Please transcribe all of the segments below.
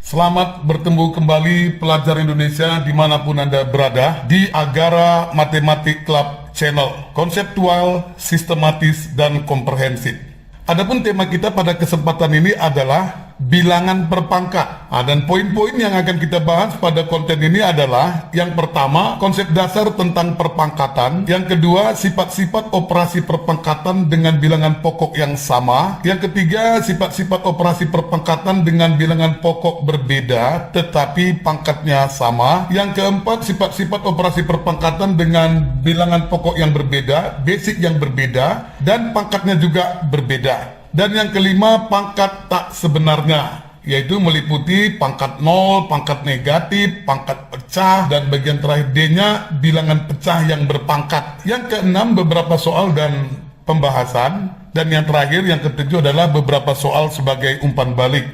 Selamat bertemu kembali pelajar Indonesia dimanapun Anda berada di Agara Matematik Club Channel, konseptual, sistematis, dan komprehensif. Adapun tema kita pada kesempatan ini adalah bilangan berpangkat. Dan poin-poin yang akan kita bahas pada konten ini adalah yang pertama, konsep dasar tentang perpangkatan. Yang kedua, sifat-sifat operasi perpangkatan dengan bilangan pokok yang sama. Yang ketiga, sifat-sifat operasi perpangkatan dengan bilangan pokok berbeda tetapi pangkatnya sama. Yang keempat, sifat-sifat operasi perpangkatan dengan bilangan pokok yang berbeda, basic yang berbeda, dan pangkatnya juga berbeda. Dan yang kelima, pangkat tak sebenarnya, yaitu meliputi pangkat 0, pangkat negatif, pangkat pecah, dan bagian terakhir D-nya bilangan pecah yang berpangkat. Yang keenam, beberapa soal dan pembahasan. Dan yang terakhir, yang ketujuh adalah beberapa soal sebagai umpan balik.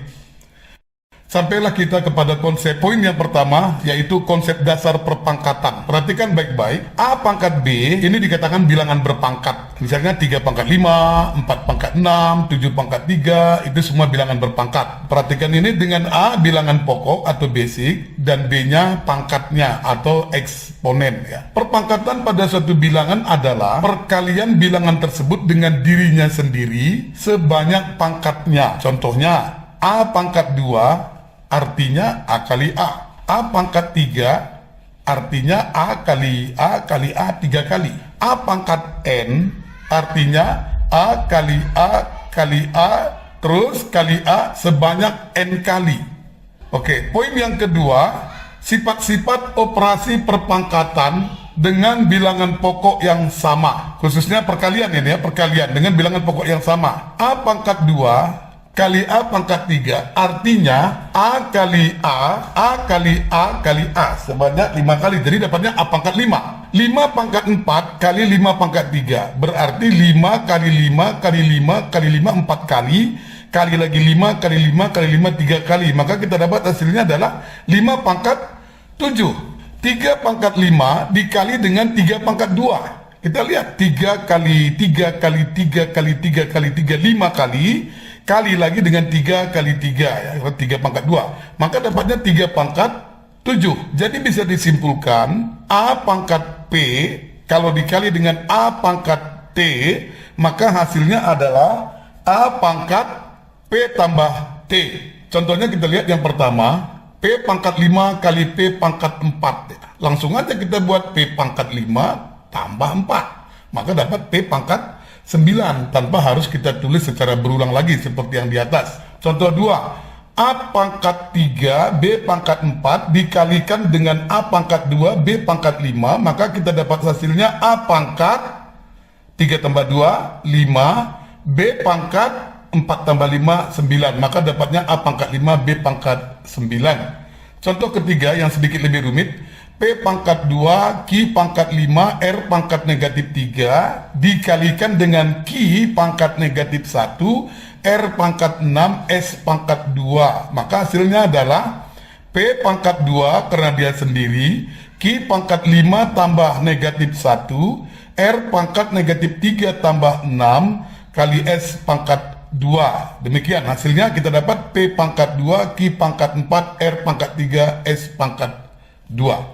Sampailah kita kepada konsep poin yang pertama, yaitu konsep dasar perpangkatan. Perhatikan baik-baik, A pangkat B ini dikatakan bilangan berpangkat. Misalnya 3 pangkat 5, 4 pangkat 6, 7 pangkat 3, itu semua bilangan berpangkat. Perhatikan ini dengan A bilangan pokok atau basic, dan B-nya pangkatnya atau eksponen. Perpangkatan pada suatu bilangan adalah perkalian bilangan tersebut dengan dirinya sendiri sebanyak pangkatnya. Contohnya, A pangkat 2 artinya A kali A. A pangkat 3 artinya A kali A kali A 3 kali. A pangkat N artinya A kali A kali A terus kali A sebanyak N kali. Oke, poin yang kedua, sifat-sifat operasi perpangkatan dengan bilangan pokok yang sama. Khususnya perkalian ini perkalian dengan bilangan pokok yang sama. A pangkat 2 kali A pangkat 3 artinya A kali A kali A kali A sebanyak 5 kali. Jadi dapatnya A pangkat 5. 5 pangkat 4 kali 5 pangkat 3 berarti 5 kali 5 kali 5 kali 5 4 kali lagi 5 kali 5 kali 5 3 kali. Maka kita dapat hasilnya adalah 5 pangkat 7. 3 pangkat 5 dikali dengan 3 pangkat 2. Kita lihat 3 kali 3 kali 3 kali 3 kali 3 5 kali lagi dengan 3 kali 3 3 pangkat 2, maka dapatnya 3 pangkat 7. Jadi bisa disimpulkan A pangkat P kalau dikali dengan A pangkat T, maka hasilnya adalah A pangkat P tambah T. Contohnya kita lihat yang pertama, P pangkat 5 kali P pangkat 4. Langsung aja kita buat P pangkat 5 tambah 4, maka dapat P pangkat 9 tanpa harus kita tulis secara berulang lagi seperti yang di atas. Contoh 2, A pangkat 3 B pangkat 4 dikalikan dengan A pangkat 2 B pangkat 5, maka kita dapat hasilnya A pangkat 3 tambah 2 5 B pangkat 4 tambah 5 9, maka dapatnya A pangkat 5 B pangkat 9. Contoh ketiga yang sedikit lebih rumit, P pangkat 2, Q pangkat 5, R pangkat negatif 3 dikalikan dengan Q pangkat negatif 1, R pangkat 6, S pangkat 2. Maka hasilnya adalah P pangkat 2 karena dia sendiri, Q pangkat 5 tambah negatif 1, R pangkat negatif 3 tambah 6 kali S pangkat 2. Demikian hasilnya kita dapat P pangkat 2, Q pangkat 4, R pangkat 3, S pangkat 2.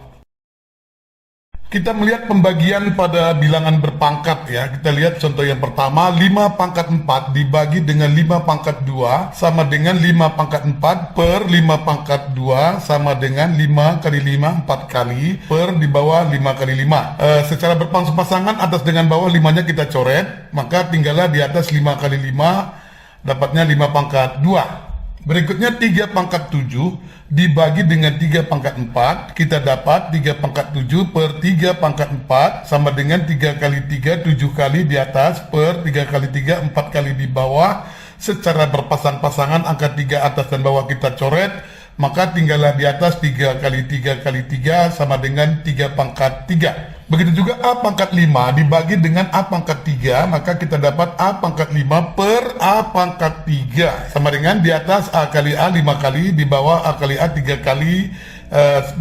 Kita melihat pembagian pada bilangan berpangkat ya. Kita lihat contoh yang pertama, 5 pangkat 4 dibagi dengan 5 pangkat 2 sama dengan 5 pangkat 4 per 5 pangkat 2 sama dengan 5 kali 5 4 kali per di bawah 5 kali 5. Secara berpasangan atas dengan bawah 5-nya kita coret, maka tinggallah di atas 5 kali 5 dapatnya 5 pangkat 2. Berikutnya 3 pangkat 7 dibagi dengan 3 pangkat 4, kita dapat 3 pangkat 7 per 3 pangkat 4 sama dengan 3 kali 3 7 kali di atas per 3 kali 3 4 kali di bawah. Secara berpasang-pasangan angka 3 atas dan bawah kita coret, maka tinggallah di atas 3 kali 3 kali 3 sama dengan 3 pangkat 3. Begitu juga A pangkat 5 dibagi dengan A pangkat 3, maka kita dapat A pangkat 5 per A pangkat 3 sama dengan di atas A kali A 5 kali, di bawah A kali A 3 kali.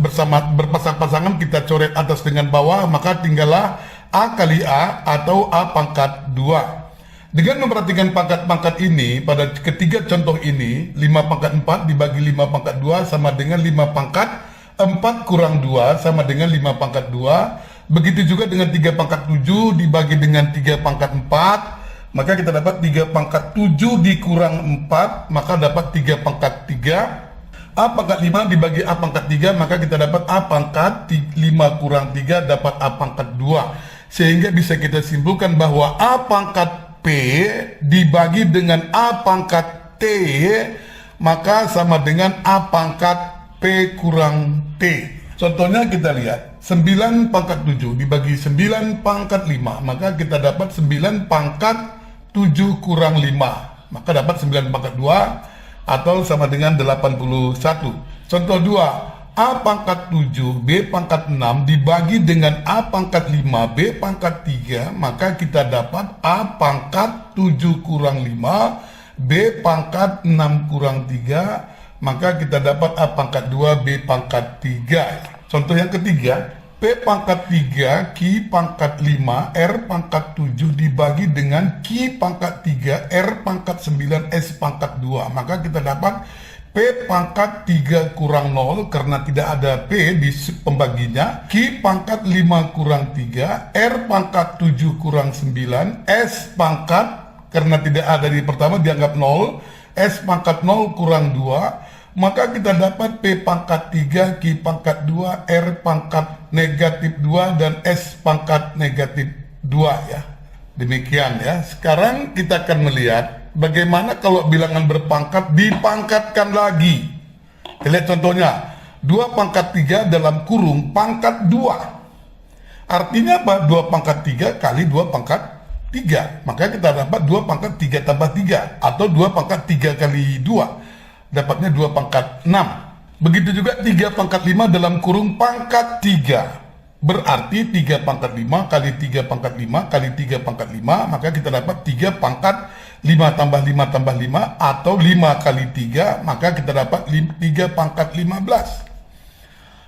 Bersama berpasang-pasangan kita coret atas dengan bawah, maka tinggallah A kali A atau A pangkat 2. Dengan memperhatikan pangkat-pangkat ini, pada ketiga contoh ini, 5 pangkat 4 dibagi 5 pangkat 2 sama dengan 5 pangkat 4 kurang 2 sama dengan 5 pangkat 2. Begitu juga dengan 3 pangkat 7 dibagi dengan 3 pangkat 4, maka kita dapat 3 pangkat 7 dikurang 4, maka dapat 3 pangkat 3. A pangkat 5 dibagi A pangkat 3, maka kita dapat A pangkat 5 kurang 3 dapat A pangkat 2. Sehingga bisa kita simpulkan bahwa A pangkat P dibagi dengan A pangkat T, maka sama dengan A pangkat P kurang T. Contohnya kita lihat, 9 pangkat 7 dibagi 9 pangkat 5, maka kita dapat 9 pangkat 7 kurang 5, maka dapat 9 pangkat 2 atau sama dengan 81. Contoh 2, A pangkat 7, B pangkat 6 dibagi dengan A pangkat 5, B pangkat 3, maka kita dapat A pangkat 7 kurang 5, B pangkat 6 kurang 3, maka kita dapat A pangkat 2, B pangkat 3. Contoh yang ketiga, P pangkat 3, Q pangkat 5, R pangkat 7 dibagi dengan Q pangkat 3, R pangkat 9, S pangkat 2. Maka kita dapat P pangkat 3 kurang 0 karena tidak ada P di pembaginya, Q pangkat 5 kurang 3, R pangkat 7 kurang 9, S pangkat karena tidak ada di pertama dianggap 0, S pangkat 0 kurang 2, maka kita dapat P pangkat 3, Q pangkat 2, R pangkat negatif 2, dan S pangkat negatif 2 ya. Demikian ya. Sekarang kita akan melihat bagaimana kalau bilangan berpangkat dipangkatkan lagi. Kita lihat contohnya, 2 pangkat 3 dalam kurung pangkat 2. Artinya apa? 2 pangkat 3 kali 2 pangkat 3. Maka kita dapat 2 pangkat 3 tambah 3. Atau 2 pangkat 3 kali 2. Dapatnya 2 pangkat 6. Begitu juga 3 pangkat 5 dalam kurung pangkat 3. Berarti 3 pangkat 5 kali 3 pangkat 5 kali 3 pangkat 5, maka kita dapat 3 pangkat 5 tambah 5 tambah 5, atau 5 kali 3, maka kita dapat 3 pangkat 15.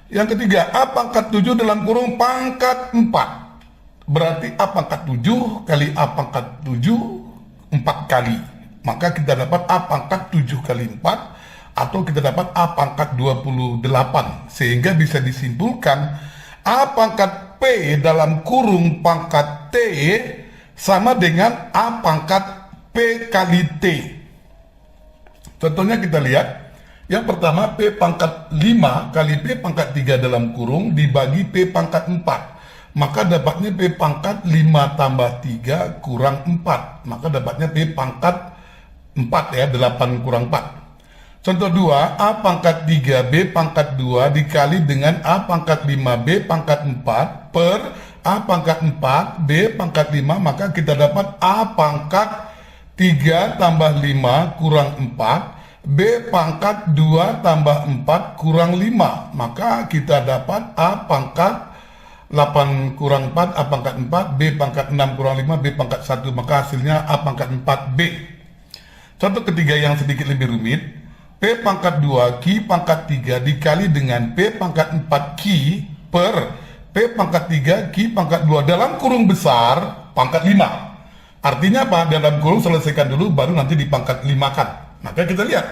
Yang ketiga, A pangkat 7 dalam kurung pangkat 4. Berarti A pangkat 7 kali A pangkat 7, 4 kali. Maka kita dapat A pangkat 7 kali 4, atau kita dapat A pangkat 28. Sehingga bisa disimpulkan A pangkat P dalam kurung pangkat T sama dengan A pangkat P kali T. Contohnya kita lihat. Yang pertama, P pangkat 5 kali P pangkat 3 dalam kurung dibagi P pangkat 4. Maka dapatnya P pangkat 5 tambah 3 kurang 4. Maka dapatnya P pangkat 4 ya, 8 kurang 4. Contoh 2, A pangkat 3, B pangkat 2 dikali dengan A pangkat 5, B pangkat 4 per A pangkat 4, B pangkat 5, maka kita dapat A pangkat 3 tambah 5 kurang 4, B pangkat 2 tambah 4 kurang 5, maka kita dapat A pangkat 8 kurang 4, A pangkat 4, B pangkat 6 kurang 5, B pangkat 1, maka hasilnya A pangkat 4B. Contoh ketiga yang sedikit lebih rumit, P pangkat 2, Q pangkat 3 dikali dengan P pangkat 4 Q per P pangkat 3, Q pangkat 2 dalam kurung besar pangkat 5. Artinya apa? Dalam kurung selesaikan dulu baru nanti dipangkat 5-kan. Maka kita lihat,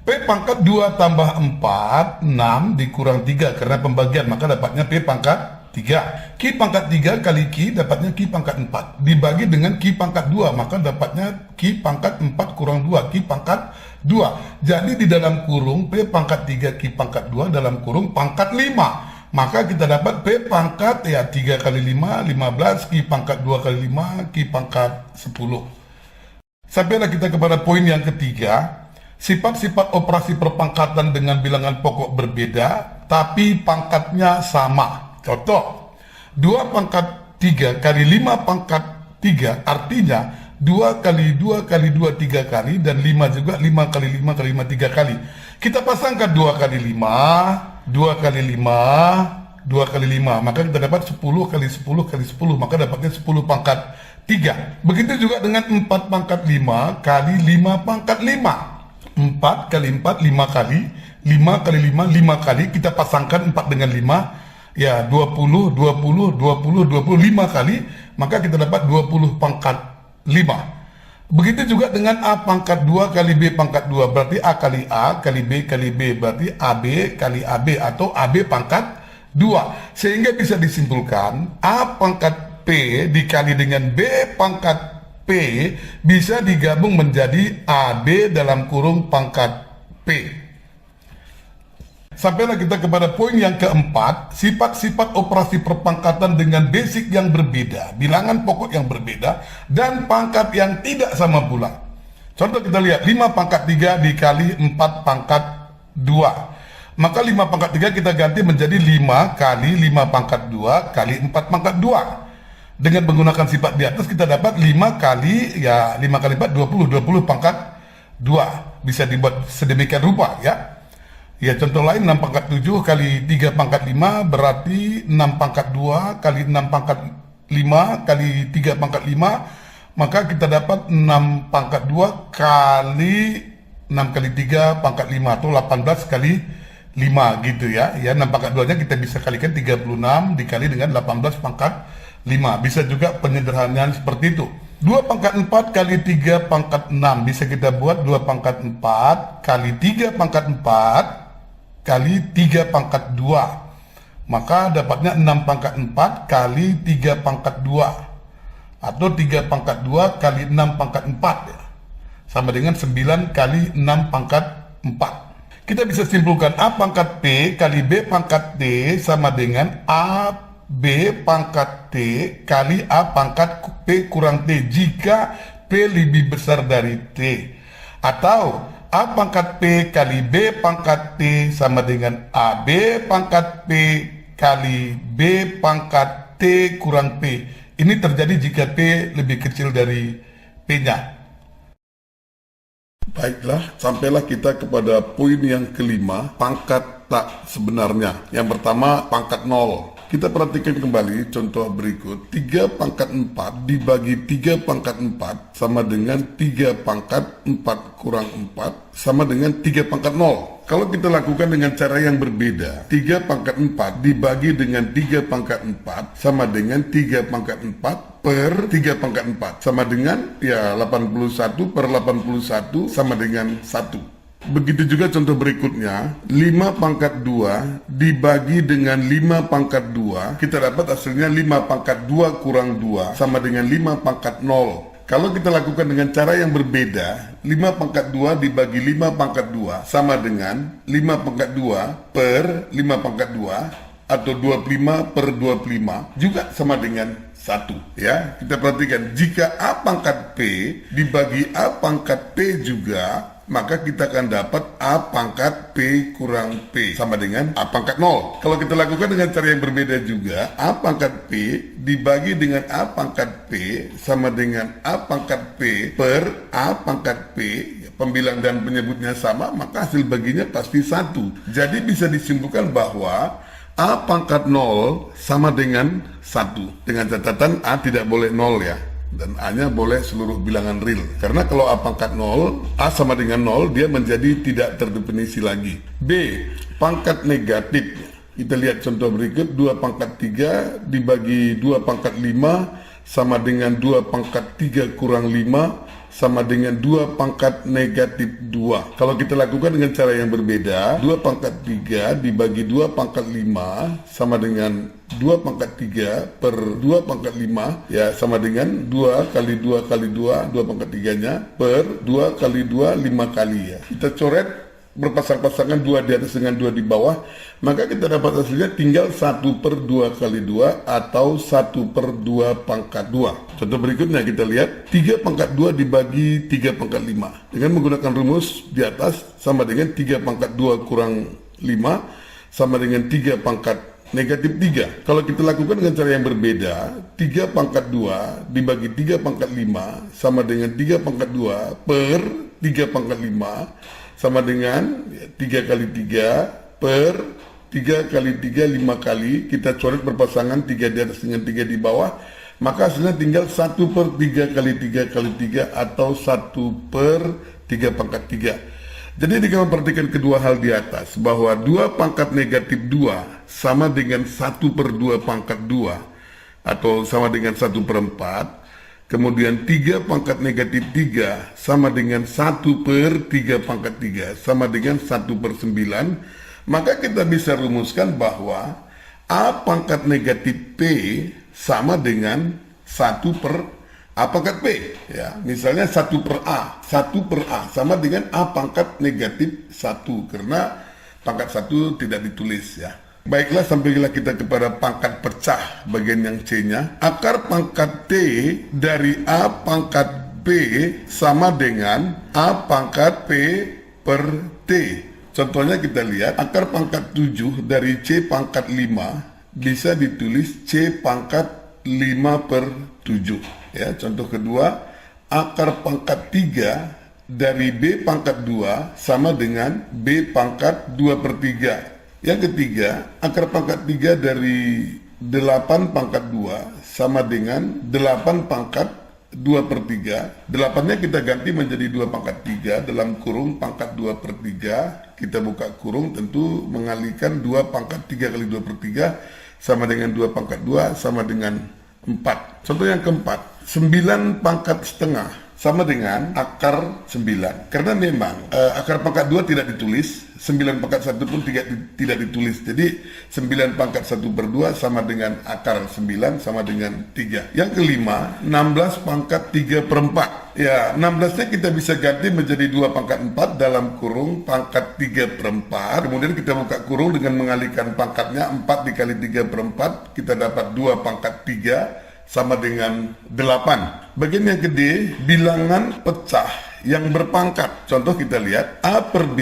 P pangkat 2 tambah 4, 6 dikurang 3 karena pembagian, maka dapatnya P pangkat 3. Q pangkat 3 kali Q dapatnya Q pangkat 4. Dibagi dengan Q pangkat 2, maka dapatnya Q pangkat 4 kurang 2, Q pangkat 2. Jadi di dalam kurung P pangkat 3 Q pangkat 2 dalam kurung pangkat 5. Maka kita dapat P pangkat ya 3 kali 5, 15, Q pangkat 2 kali 5, Q pangkat 10. Sampailah kita kepada poin yang ketiga. Sifat-sifat operasi perpangkatan dengan bilangan pokok berbeda, tapi pangkatnya sama. Contoh, 2 pangkat 3 kali 5 pangkat 3, artinya 2 kali 2 kali 2 3 kali, dan 5 juga 5 kali 5 kali 5 3 kali. Kita pasangkan 2 kali 5, 2 kali 5, 2 kali 5, maka kita dapat 10 kali 10 kali 10, maka dapatnya 10 pangkat 3. Begitu juga dengan 4 pangkat 5 kali 5 pangkat 5. 4 kali 4, 5 kali, 5 kali 5, 5 kali, kita pasangkan 4 dengan 5, ya 20, 20, 20, 25 kali, maka kita dapat 20 pangkat 5. Begitu juga dengan A pangkat 2 kali B pangkat 2, berarti A kali B kali B, berarti AB kali AB atau AB pangkat 2. Sehingga bisa disimpulkan A pangkat P dikali dengan B pangkat P bisa digabung menjadi AB dalam kurung pangkat P. Sampailah kita kepada poin yang keempat, sifat-sifat operasi perpangkatan dengan basic yang berbeda, bilangan pokok yang berbeda, dan pangkat yang tidak sama pula. Contoh kita lihat, 5 pangkat 3 dikali 4 pangkat 2. Maka 5 pangkat 3 kita ganti menjadi 5 kali 5 pangkat 2 kali 4 pangkat 2. Dengan menggunakan sifat di atas kita dapat 5 kali 4 20 pangkat 2. Bisa dibuat sedemikian rupa ya. Ya, contoh lain 6 pangkat 7 kali 3 pangkat 5 berarti 6 pangkat 2 kali 6 pangkat 5 kali 3 pangkat 5, maka kita dapat 6 pangkat 2 kali 6 kali 3 pangkat 5 atau 18 kali 5 gitu ya. Ya, 6 pangkat 2 nya kita bisa kalikan 36 dikali dengan 18 pangkat 5. Bisa juga penyederhanaan seperti itu. 2 pangkat 4 kali 3 pangkat 6 bisa kita buat 2 pangkat 4 kali 3 pangkat 4 kali 3 pangkat 2. Maka dapatnya 6 pangkat 4 kali 3 pangkat 2. Atau 3 pangkat 2 kali 6 pangkat 4 ya. Sama dengan 9 kali 6 pangkat 4. Kita bisa simpulkan A pangkat P kali B pangkat T sama dengan A B pangkat T kali A pangkat P kurang T jika P lebih besar dari T. Atau A pangkat P kali B pangkat T sama dengan AB pangkat P kali B pangkat T kurang P. Ini terjadi jika P lebih kecil dari P-nya. Baiklah, sampailah kita kepada poin yang kelima, pangkat tak sebenarnya. Yang pertama, pangkat 0. Kita perhatikan kembali contoh berikut. 3 pangkat 4 dibagi 3 pangkat 4 sama dengan 3 pangkat 4 kurang 4 sama dengan 3 pangkat 0. Kalau kita lakukan dengan cara yang berbeda, 3 pangkat 4 dibagi dengan 3 pangkat 4 sama dengan 3 pangkat 4 per 3 pangkat 4 sama dengan 81 per 81 sama dengan 1. Begitu juga contoh berikutnya, 5 pangkat 2 dibagi dengan 5 pangkat 2, kita dapat hasilnya 5 pangkat 2 kurang 2 sama dengan 5 pangkat 0. Kalau kita lakukan dengan cara yang berbeda, 5 pangkat 2 dibagi 5 pangkat 2 sama dengan 5 pangkat 2 per 5 pangkat 2 atau 25 per 25 juga sama dengan 1 ya. Kita perhatikan, jika A pangkat P dibagi A pangkat P juga, maka kita akan dapat A pangkat P kurang P sama dengan A pangkat 0. Kalau kita lakukan dengan cara yang berbeda juga, A pangkat P dibagi dengan A pangkat P sama dengan A pangkat P per A pangkat P, pembilang dan penyebutnya sama, maka hasil baginya pasti 1. Jadi bisa disimpulkan bahwa A pangkat 0 sama dengan 1. Dengan catatan A tidak boleh 0 ya. Dan A-nya boleh seluruh bilangan real. Karena kalau A pangkat 0, A sama dengan 0, dia menjadi tidak terdefinisi lagi. B, pangkat negatif. Kita lihat contoh berikut, 2 pangkat 3 dibagi 2 pangkat 5 sama dengan 2 pangkat 3 kurang 5 sama dengan 2 pangkat negatif 2. Kalau kita lakukan dengan cara yang berbeda, 2 pangkat 3 dibagi 2 pangkat 5 sama dengan 2 pangkat 3 per 2 pangkat 5 ya sama dengan 2 kali 2 kali 2 pangkat 3 nya per 2 kali 2 5 kali ya. Kita coret berpasang-pasangan 2 di atas dengan 2 di bawah, maka kita dapat hasilnya tinggal 1 per 2 kali 2 atau 1 per 2 pangkat 2. Contoh berikutnya kita lihat, 3 pangkat 2 dibagi 3 pangkat 5. Dengan menggunakan rumus di atas sama dengan 3 pangkat 2 kurang 5 sama dengan 3 pangkat negatif 3. Kalau kita lakukan dengan cara yang berbeda, 3 pangkat 2 dibagi 3 pangkat 5 sama dengan 3 pangkat 2 per 3 pangkat 5 sama dengan 3 kali 3 per 3 kali 3 5 kali. Kita coret berpasangan 3 di atas dengan 3 di bawah, maka hasilnya tinggal 1 per 3 kali 3 kali 3 atau 1 per 3 pangkat 3. Jadi jika memperhatikan kedua hal di atas, bahwa 2 pangkat negatif 2 sama dengan 1 per 2 pangkat 2 atau sama dengan 1 per 4, Kemudian 3 pangkat negatif 3 sama dengan 1 per 3 pangkat 3 sama dengan 1 per 9. Maka kita bisa rumuskan bahwa A pangkat negatif P sama dengan 1 per A pangkat P. Ya, misalnya 1 per A. 1 per A sama dengan A pangkat negatif 1. Karena pangkat 1 tidak ditulis ya. Baiklah, sampailah kita kepada pangkat pecah bagian yang C-nya. Akar pangkat T dari A pangkat P sama dengan A pangkat P per T. Contohnya kita lihat, akar pangkat 7 dari C pangkat 5 bisa ditulis C pangkat 5 per 7. Ya, contoh kedua, akar pangkat 3 dari B pangkat 2 sama dengan B pangkat 2 per 3. Yang ketiga, akar pangkat 3 dari 8 pangkat 2 sama dengan 8 pangkat 2 per 3. 8-nya kita ganti menjadi 2 pangkat 3 dalam kurung pangkat 2 per 3. Kita buka kurung, tentu mengalihkan 2 pangkat 3 kali 2 per 3 sama dengan 2 pangkat 2 sama dengan 4. Contoh yang keempat, 9 pangkat setengah sama dengan akar 9. Karena memang akar pangkat 2 tidak ditulis, 9 pangkat 1 pun tidak ditulis. Jadi 9 pangkat 1 per 2 sama dengan akar 9 sama dengan 3. Yang kelima, 16 pangkat 3 per 4. Ya, 16-nya kita bisa ganti menjadi 2 pangkat 4 dalam kurung pangkat 3 per 4. Kemudian kita buka kurung dengan mengalihkan pangkatnya, 4 dikali 3 per 4, kita dapat 2 pangkat 3 sama dengan 8. Bagian yang gede, bilangan pecah yang berpangkat. Contoh kita lihat, A per B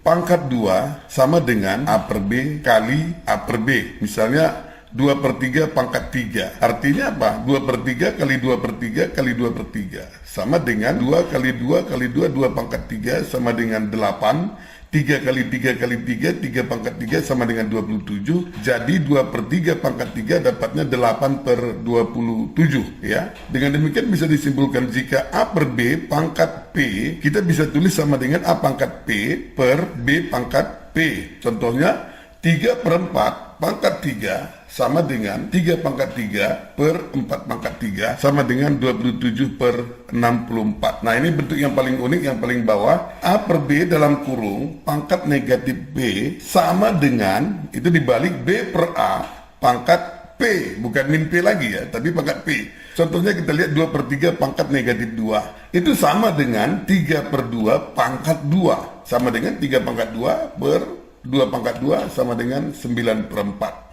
pangkat 2 sama dengan A per B kali A per B. Misalnya 2 per 3 pangkat 3. Artinya apa? 2 per 3 kali 2 per 3 kali 2 per 3. Sama dengan 2 kali 2 kali 2, 2 pangkat 3 sama dengan 8. 3 kali 3 kali 3, 3 pangkat 3 sama dengan 27. Jadi 2 per 3 pangkat 3 dapatnya 8 per 27. Ya. Dengan demikian bisa disimpulkan jika A per B pangkat P, kita bisa tulis sama dengan A pangkat P per B pangkat P. Contohnya 3 per 4 pangkat 3 sama dengan 3 pangkat 3 per 4 pangkat 3 sama dengan 27 per 64. Nah, ini bentuk yang paling unik, yang paling bawah. A per B dalam kurung pangkat negatif B sama dengan, itu dibalik, B per A pangkat P. Bukan min P lagi ya, tapi pangkat P. Contohnya kita lihat 2 per 3 pangkat negatif 2. Itu sama dengan 3 per 2 pangkat 2. Sama dengan 3 pangkat 2 per 2 pangkat 2 sama dengan 9 per 4.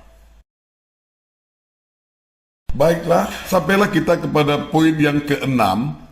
Baiklah, sampailah kita kepada poin yang ke-6,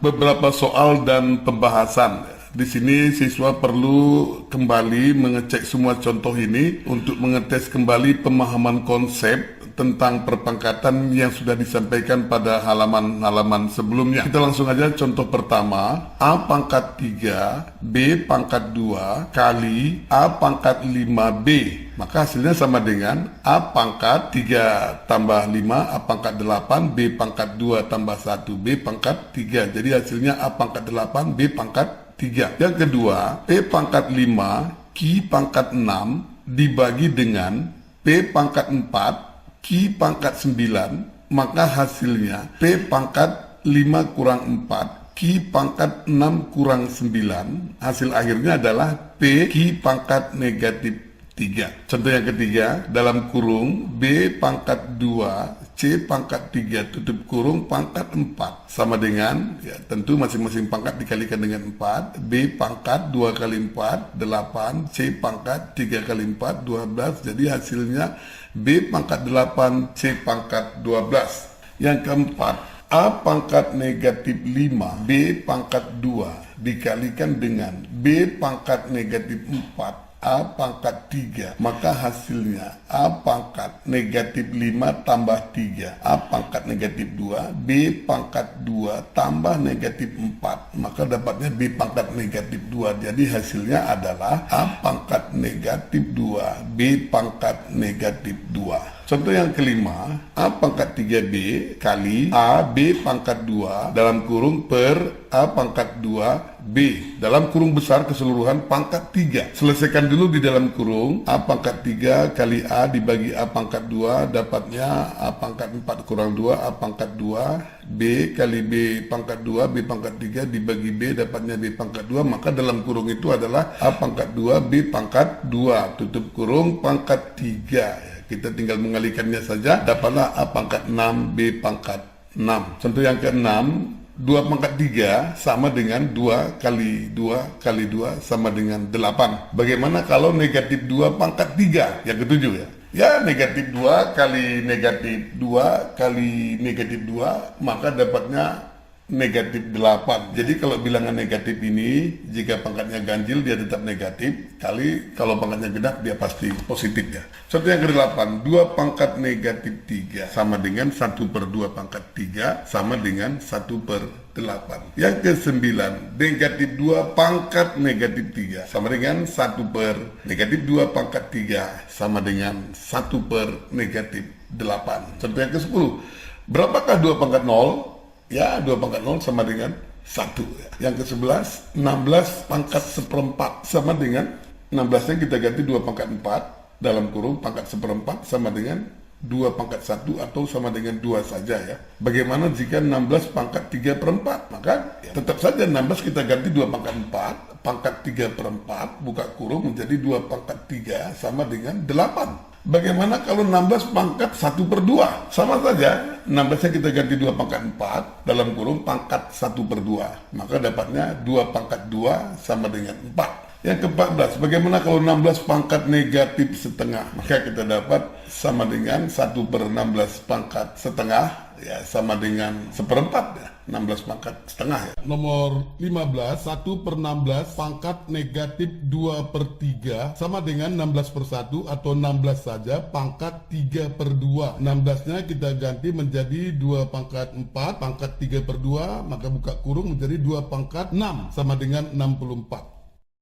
beberapa soal dan pembahasan. Di sini siswa perlu kembali mengecek semua contoh ini untuk mengetes kembali pemahaman konsep tentang perpangkatan yang sudah disampaikan pada halaman-halaman sebelumnya. Kita langsung aja contoh pertama, A pangkat 3, B pangkat 2 kali A pangkat 5B. Maka hasilnya sama dengan A pangkat 3 tambah 5, A pangkat 8, B pangkat 2 tambah 1, B pangkat 3. Jadi hasilnya A pangkat 8, B pangkat 3. Yang kedua, P pangkat 5, Q pangkat 6 dibagi dengan P pangkat 4, Q pangkat 9, maka hasilnya P pangkat 5 kurang 4, Q pangkat 6 kurang 9. Hasil akhirnya adalah P Q pangkat negatif 3. Contoh yang ketiga, dalam kurung B pangkat 2, C pangkat 3 tutup kurung pangkat 4 sama dengan, ya tentu masing-masing pangkat dikalikan dengan 4, B pangkat 2 kali 4, 8, C pangkat 3 kali 4, 12, jadi hasilnya B pangkat 8, C pangkat 12. Yang keempat, A pangkat negatif 5, B pangkat 2 dikalikan dengan B pangkat negatif 4, A pangkat 3, maka hasilnya A pangkat negatif 5 tambah 3, A pangkat negatif 2, B pangkat 2 tambah negatif 4, maka dapatnya B pangkat negatif 2. Jadi hasilnya adalah A pangkat negatif 2, B pangkat negatif 2. Contoh yang kelima, A pangkat 3B kali A B pangkat 2 dalam kurung per A pangkat 2B dalam kurung besar keseluruhan pangkat 3. Selesaikan dulu di dalam kurung. A pangkat 3 kali A dibagi A pangkat 2 dapatnya A pangkat 4 kurang 2 A pangkat 2 B kali B pangkat 2 B pangkat 3 dibagi B dapatnya B pangkat 2. Maka dalam kurung itu adalah A pangkat 2 B pangkat 2 tutup kurung pangkat 3. Kita tinggal mengalihkannya saja, dapatlah A pangkat 6 B pangkat 6. Contoh yang ke-6, 2 pangkat 3 sama dengan 2 kali 2 kali 2 sama dengan 8. Bagaimana kalau negatif 2 pangkat 3? Yang ketujuh ya. Ya, negatif 2 kali negatif 2 kali negatif 2, maka dapatnya negatif 8. Jadi kalau bilangan negatif ini, jika pangkatnya ganjil dia tetap negatif, kali kalau pangkatnya genap dia pasti positif ya. Contoh yang ke-8, 2 pangkat negatif 3 sama dengan 1 per 2 pangkat 3 sama dengan 1 per 8. Yang ke-9, negatif 2 pangkat negatif 3 sama dengan 1 per negatif 2 pangkat 3 sama dengan 1 per negatif 8. Contoh yang ke-10, berapakah 2 pangkat 0? Ya, 2 pangkat 0 sama dengan 1. Yang ke-11, 16 pangkat seperempat sama dengan 16-nya kita ganti 2 pangkat 4 dalam kurung pangkat seperempat sama dengan 2 pangkat 1 atau sama dengan 2 saja ya. Bagaimana jika 16 pangkat 3 per 4? Maka ya, tetap saja 16 kita ganti 2 pangkat 4, pangkat 3 per 4, buka kurung menjadi 2 pangkat 3 sama dengan 8. Bagaimana kalau 16 pangkat 1 per 2? Sama saja, 16-nya kita ganti 2 pangkat 4, dalam kurung pangkat 1 per 2. Maka dapatnya 2 pangkat 2 sama dengan 4. Yang ke-14, bagaimana kalau 16 pangkat negatif setengah? Maka kita dapat sama dengan 1 per 16 pangkat setengah, ya sama dengan seperempat ya. 16 pangkat setengah ya. Nomor 15, 1 per 16 pangkat negatif 2 per 3 sama dengan 16 per 1 atau 16 saja pangkat 3 per 2. 16-nya kita ganti menjadi 2 pangkat 4, pangkat 3 per 2, maka buka kurung menjadi 2 pangkat 6 sama dengan 64.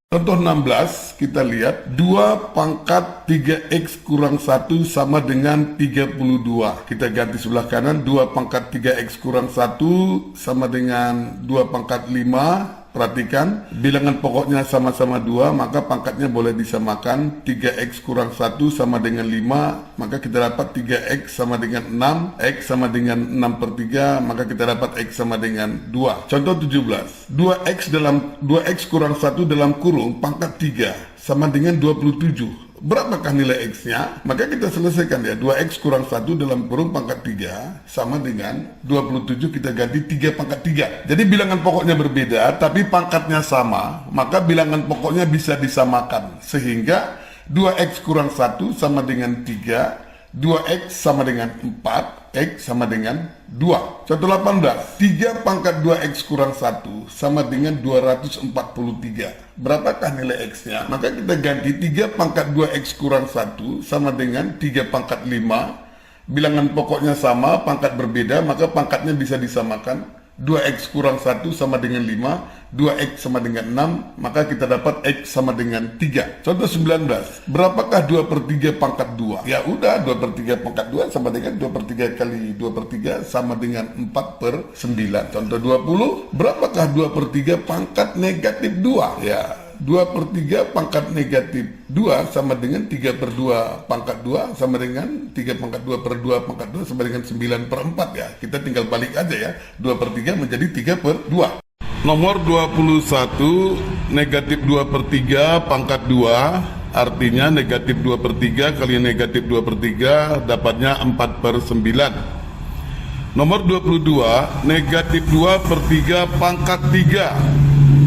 Contoh 16, kita lihat 2 pangkat 3x kurang 1 sama dengan 32. Kita ganti sebelah kanan, 2 pangkat 3x kurang 1 sama dengan 2 pangkat 5. Perhatikan, bilangan pokoknya sama-sama 2, maka pangkatnya boleh disamakan. 3x kurang 1 sama dengan 5, maka kita dapat 3x sama dengan 6, x sama dengan 6 per 3, maka kita dapat x sama dengan 2. Contoh 17, 2x kurang 1 dalam kurung pangkat 3 sama dengan 27. Berapakah nilai x-nya? Maka kita selesaikan ya, 2x kurang 1 dalam kurung pangkat 3 sama dengan 27 kita ganti 3 pangkat 3. Jadi bilangan pokoknya berbeda tapi pangkatnya sama, maka bilangan pokoknya bisa disamakan. Sehingga 2x kurang 1 sama dengan 3, 2x sama dengan 4, x sama dengan 2. Contoh 18, 3 pangkat 2x kurang 1 sama dengan 243. Berapakah nilai x-nya? Maka kita ganti 3 pangkat 2x kurang 1 sama dengan 3 pangkat 5. Bilangan pokoknya sama, pangkat berbeda, maka pangkatnya bisa disamakan. 2x kurang 1 sama dengan 5, 2x sama dengan 6, maka kita dapat x sama dengan 3. Contoh 19, berapakah 2 per 3 pangkat 2? Ya udah, 2 per 3 pangkat 2 sama dengan 2 per 3 kali 2 per 3 sama dengan 4 per 9. Contoh 20, berapakah 2 per 3 pangkat negatif 2? Ya, 2 per 3 pangkat negatif 2 sama dengan 3 per 2 pangkat 2 sama dengan 3 pangkat 2 per 2 pangkat 2 sama dengan 9 per 4 ya. Kita tinggal balik aja ya, 2 per 3 menjadi 3 per 2. Nomor 21, negatif 2 per 3 pangkat 2, artinya negatif 2 per 3 kali negatif 2 per 3 dapatnya 4 per 9. Nomor 22, negatif 2 per 3 pangkat 3.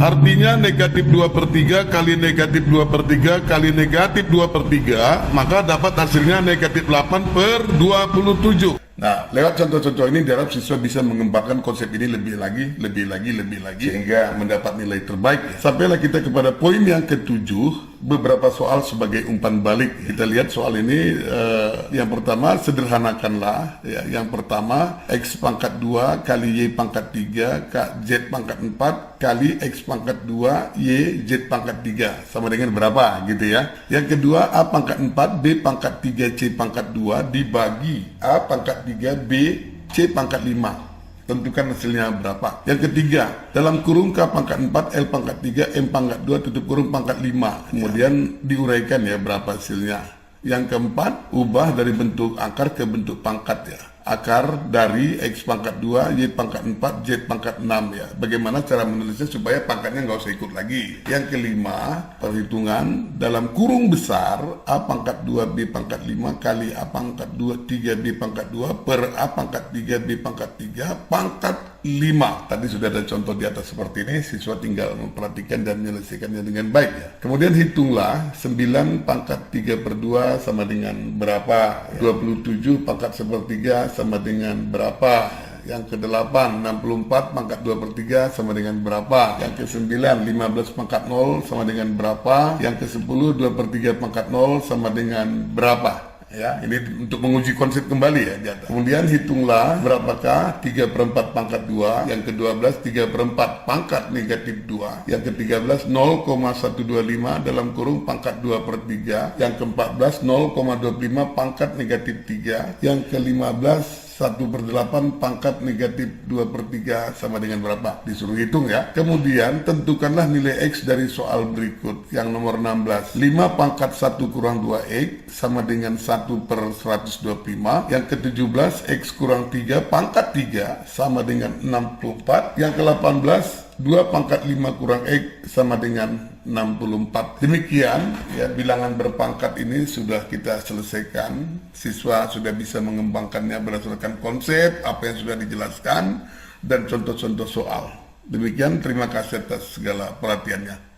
Artinya negatif 2 per 3 kali negatif 2 per 3 kali negatif 2 per 3, maka dapat hasilnya negatif 8 per 27. Nah, lewat contoh-contoh ini diharap siswa bisa mengembangkan konsep ini lebih lagi sehingga mendapat nilai terbaik. Sampailah kita kepada poin yang ke-7, beberapa soal sebagai umpan balik. Kita lihat soal ini, yang pertama sederhanakanlah. Ya, yang pertama X pangkat 2 kali Y pangkat 3 Z pangkat 4 kali X pangkat 2 Y Z pangkat 3 sama dengan berapa gitu ya. Yang kedua A pangkat 4 B pangkat 3 C pangkat 2 dibagi A pangkat 3 B C pangkat 5. Tentukan hasilnya berapa. Yang ketiga, dalam kurung K pangkat 4, L pangkat 3, M pangkat 2, tutup kurung pangkat 5. Kemudian diuraikan ya berapa hasilnya. Yang keempat, ubah dari bentuk akar ke bentuk pangkat ya. Akar dari X pangkat 2, Y pangkat 4, Z pangkat 6 ya. Bagaimana cara menulisnya supaya pangkatnya nggak usah ikut lagi. Yang kelima, perhitungan dalam kurung besar A pangkat 2, B pangkat 5 kali A pangkat 2, 3, B pangkat 2 per A pangkat 3, B pangkat 3 pangkat 5. Tadi sudah ada contoh di atas seperti ini, siswa tinggal memperhatikan dan menyelesaikannya dengan baik ya. Kemudian hitunglah 9 pangkat 3 per 2 sama dengan berapa, 27 pangkat 1/3 sama dengan berapa, yang ke-8 64 pangkat 2 per 3 sama dengan berapa, yang ke-9 15 pangkat 0 sama dengan berapa, yang ke-10 2 per 3 pangkat 0 sama dengan berapa. Ya, ini untuk menguji konsep kembali ya di atas. Kemudian hitunglah berapakah 3/4 pangkat 2, yang ke-12 3/4 pangkat negatif 2, yang ke-13 0,125 dalam kurung pangkat 2 per 3, yang ke-14 0,25 pangkat negatif 3, yang ke-15 1/8 pangkat negatif 2 per 3 sama dengan berapa? Disuruh hitung ya. Kemudian tentukanlah nilai X dari soal berikut. Yang nomor 16, 5 pangkat 1 kurang 2X sama dengan 1/125. Yang ke-17, X kurang 3 pangkat 3 sama dengan 64. Yang ke-18, 2 pangkat 5 kurang X sama dengan 64. Demikian ya, bilangan berpangkat ini sudah kita selesaikan. Siswa sudah bisa mengembangkannya berdasarkan konsep apa yang sudah dijelaskan dan contoh-contoh soal. Demikian, terima kasih atas segala perhatiannya.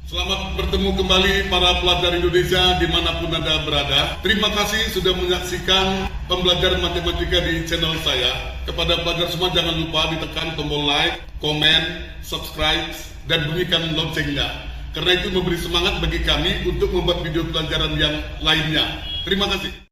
Selamat bertemu kembali para pelajar Indonesia dimanapun Anda berada. Terima kasih sudah menyaksikan pembelajaran matematika di channel saya. Kepada pelajar semua jangan lupa ditekan tombol like, komen, subscribe, dan bunyikan loncengnya. Karena itu memberi semangat bagi kami untuk membuat video pelajaran yang lainnya. Terima kasih.